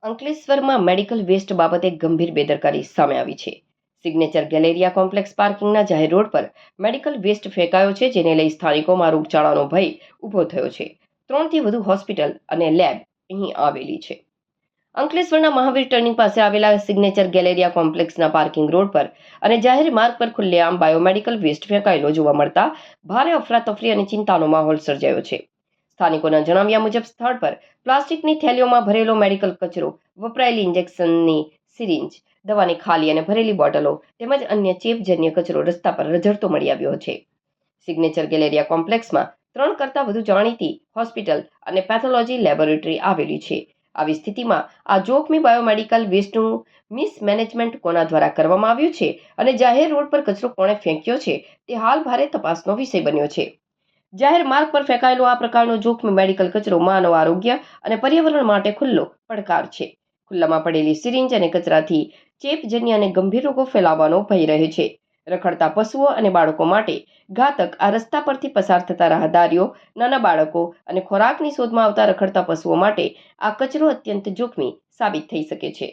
અંકલેશ્વરમાં medical waste બાબતે ગંભીર બેદરકારી સામે આવી છે. સિગ્નેચર ગેલેરિયા કોમ્પ્લેક્સ પાર્કિંગના જાહેર રોડ પર મેડિકલ વેસ્ટ ફેંકાયો છે, જેને લઈ સ્થાનિકોમાં રોગચાળાનો ભય ઊભો થયો છે. 3થી વધુ હોસ્પિટલ અને લેબ અહીં આવેલી છે. અંકલેશ્વરના મહાવીર ટર્નિંગ પાસે આવેલા સિગ્નેચર ગેલેરિયા કોમ્પ્લેક્સના પાર્કિંગ રોડ પર અને જાહેર માર્ગ પર ખુલ્લેઆમ બાયોમેડિકલ વેસ્ટ ફેંકાયેલો જોવા મળતા ભારે અફરાતફરી અને ચિંતાનો માહોલ સર્જાયો છે. સ્થાનિકોના જણાવ્યા મુજબ સ્થળ પર પ્લાસ્ટિકની થેલીઓમાં ભરેલો મેડિકલ કચરો, વપરાયેલી ઇન્જેક્શનની સિરિંજ, દવાની ખાલી અને ભરેલી બોટલો તેમજ અન્ય ચેપજન્ય કચરો રસ્તા પર રઝળતો મળી આવ્યો છે. સિગ્નેચર ગેલેરિયા કોમ્પ્લેક્સમાં 3 કરતાં વધુ જાણીતી હોસ્પિટલ અને પેથોલોજી લેબોરેટરી આવેલી છે. આવી સ્થિતિમાં આ જોખમી બાયોમેડિકલ વેસ્ટનું મિસમેનેજમેન્ટ કોના દ્વારા કરવામાં આવ્યું છે અને જાહેર રોડ પર કચરો કોણે ફેંક્યો છે તે હાલ ભારે તપાસનો વિષય બન્યો છે. જાહેર માર્ગ પર ફેંકાયેલો આ પ્રકારનો જોખમી મેડિકલ કચરો માનવ આરોગ્ય અને પર્યાવરણ માટે ખુલ્લો પડકાર છે. ખુલ્લામાં પડેલી સિરિંજ અને કચરાથી ચેપજન્ય અને ગંભીર રોગો ફેલાવાનો ભય રહે છે. રખડતા પશુઓ અને બાળકો માટે ઘાતક. આ રસ્તા પરથી પસાર થતા રાહદારીઓ, નાના બાળકો અને ખોરાકની શોધમાં આવતા રખડતા પશુઓ માટે આ કચરો અત્યંત જોખમી સાબિત થઈ શકે છે.